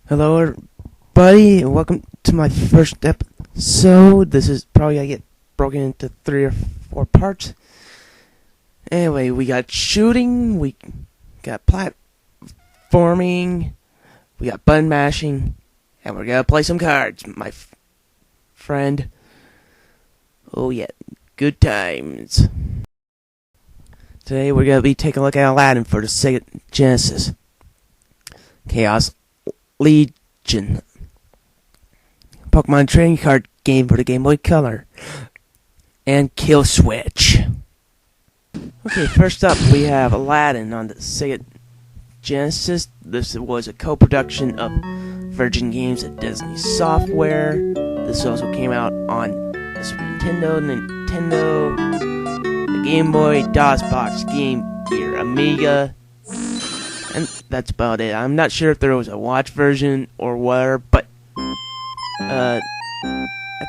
Hello, everybody, and welcome to my first episode. This is probably gonna get broken into 3 or 4 parts. Anyway, we got shooting, we got platforming, we got button mashing, and we're gonna play some cards, my friend. Oh yeah, good times. Today we're gonna be taking a look at Alladin for the Sega Genesis. Chaos Legion. Pokemon trading card game for the Game Boy Color. And Kill Switch. Okay, first up we have Alladin on the Sega Genesis. This was a co-production of Virgin Games and Disney Software. This also came out on the Super Nintendo, the Game Boy, DOSBox, Game Gear, Amiga, and that's about it. I'm not sure if there was a watch version or whatever, but I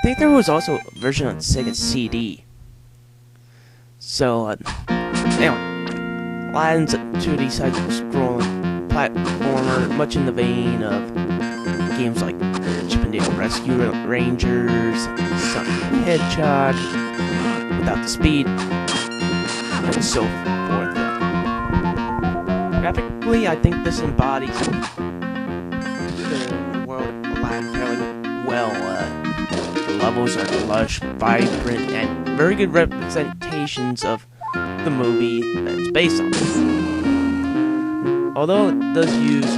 think there was also a version on Sega CD. So, anyway, Alladin's a 2D side-scrolling platformer, much in the vein of games like Chip and Dale Rescue Rangers, Sonic the Hedgehog, without the speed, and so forth. Graphically, I think this embodies the world of Alladin fairly well. The levels are lush, vibrant, and very good representations of the movie that it's based on. Although it does use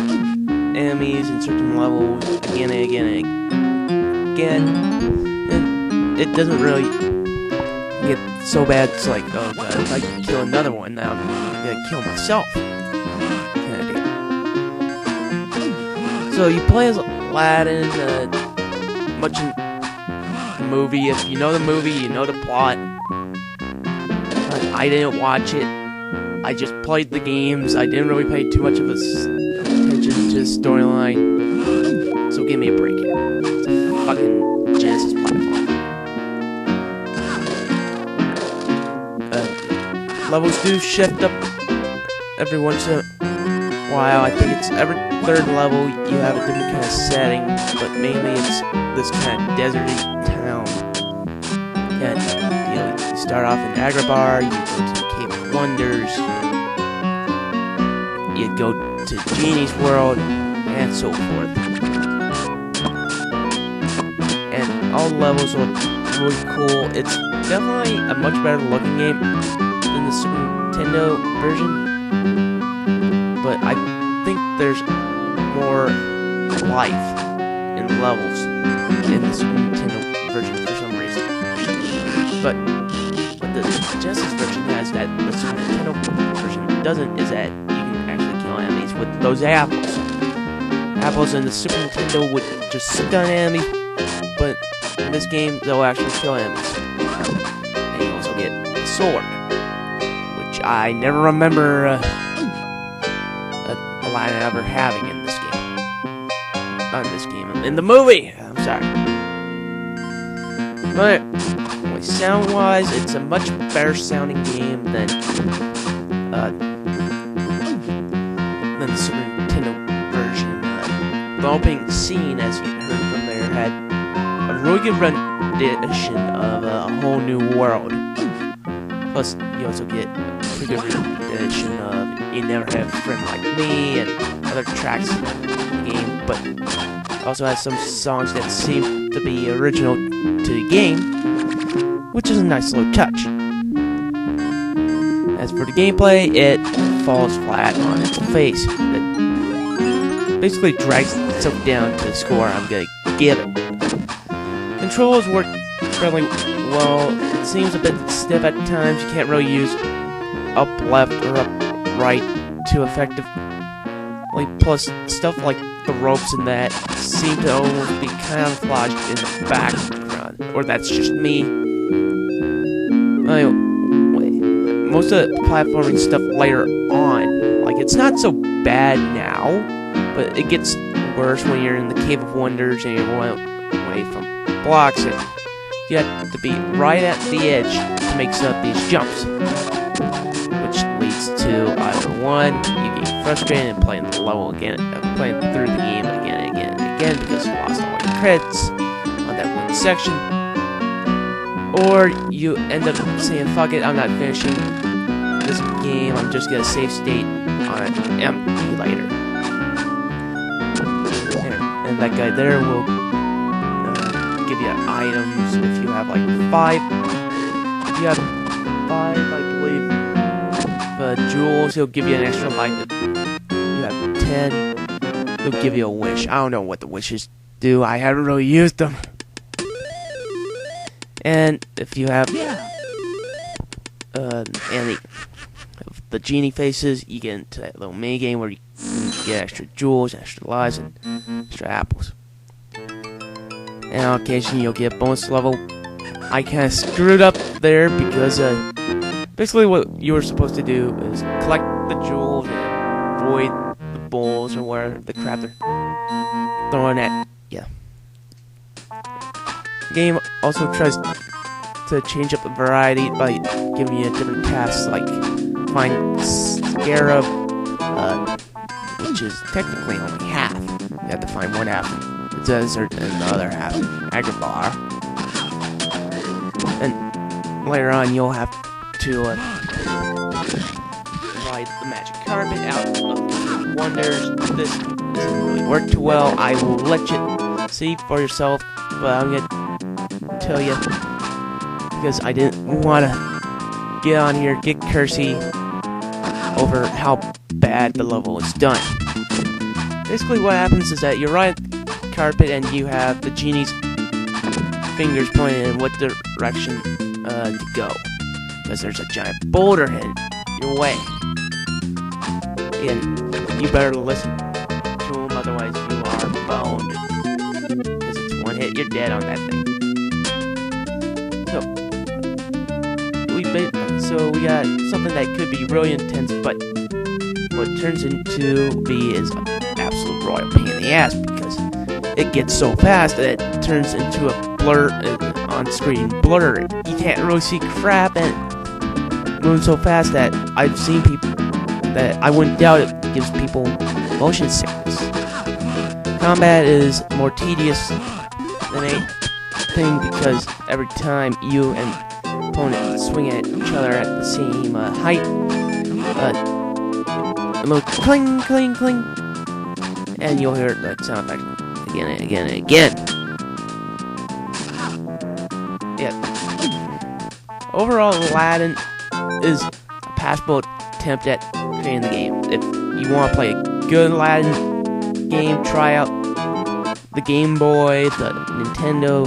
enemies in certain levels again and again and again, and it doesn't really get so bad. It's like, oh god, if I can kill another one now, I'm gonna kill myself. So you play as Alladin, much in the movie. If you know the movie, you know the plot. I didn't watch it. I just played the games. I didn't really pay too much of attention to the storyline. So give me a break here. It's a fucking Genesis platform. Levels do shift up every once in a while. I think it's every third level you have a different kind of setting, but mainly it's this kind of deserty town. And you start off in Agrabah, you go to the Cave of Wonders, you go to Genie's World, and so forth. And all the levels look really cool. It's definitely a much better looking game than the Super Nintendo version, but I think there's more life in the levels in the Super Nintendo version for some reason. But what the Genesis version has that the Super Nintendo version doesn't is that you can actually kill enemies with those apples. Apples in the Super Nintendo would just stun enemies, but in this game they'll actually kill enemies. And you also get a sword, which I never remember Alladin ever having in this game. Not in this game, in the movie! I'm sorry. But, anyway, sound-wise, it's a much better sounding game than the Super Nintendo version. The opening scene, as you heard from there, had a really good rendition of A Whole New World. Plus, you also get a pretty good rendition of You Never Have a Friend Like Me and other tracks in the game, but it also has some songs that seem to be original to the game, which is a nice little touch. As for the gameplay, it falls flat on its face. It basically drags itself down to the score I'm gonna give it. Controls work fairly well. It seems a bit stiff at times. You can't really use up, left, or up, right too effectively. Plus, stuff like the ropes and that seem to almost be camouflaged in the background. Or that's just me. Anyway, most of the platforming stuff later on, it's not so bad now, but it gets worse when you're in the Cave of Wonders and you're going away from blocks, and you have to be right at the edge to make some of these jumps, which leads to either one, you get frustrated and playing the level again, playing through the game again and again. again because you lost all your credits on that one section. Or you end up saying, fuck it, I'm not finishing this game, I'm just gonna save state on an emulator. And that guy there will give you items if you have like 5. If you have 5, I believe, jewels, he'll give you an extra life. If you have 10, he'll give you a wish. I don't know what the wishes do, I haven't really used them. And if you have the genie faces, you get into that little mini game where you get extra jewels, extra lives, and extra apples. And on occasion you'll get a bonus level. I kind of screwed up there because basically what you were supposed to do is collect the jewels and avoid the bulls or where the crap they're throwing at you. The game also tries to change up the variety by giving you different tasks like find Scarab, which is technically only half. You have to find one half the desert and the other half Agrabah. And later on you'll have to ride the magic carpet out of the wonders. This doesn't really work too well. I will let you see for yourself, but I'm gonna tell you because I didn't want to get on here, get cursy over how bad the level is done. Basically what happens is that you ride the carpet and you have the genie's fingers pointing in what direction to go. Because there's a giant boulder headed your way. And you better listen to him, otherwise you are boned. Because it's one hit, you're dead on that thing. So we got something that could be really intense, but what it turns into be is an absolute royal pain in the ass because it gets so fast that it turns into a blur, on-screen blur. You can't really see crap, and it moves so fast that I've seen people that I wouldn't doubt it gives people motion sickness. Combat is more tedious than anything because every time you and opponent swing at each other at the same height, a little cling, cling, cling, and you'll hear that sound effect again and again and again. Yeah. Overall, Alladin is a passable attempt at creating the game. If you want to play a good Alladin game, try out the Game Boy, the Nintendo,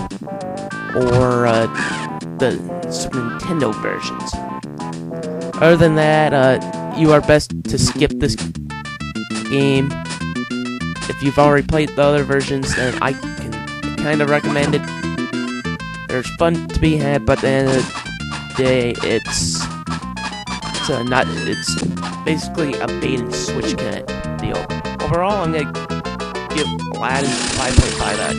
or the Super Nintendo versions. Other than that, you are best to skip this game. If you've already played the other versions, then I can kind of recommend it. There's fun to be had, but at the end of the day, it's basically a bait and switch kind of deal. Overall, I'm gonna give Alladin 5.5 out of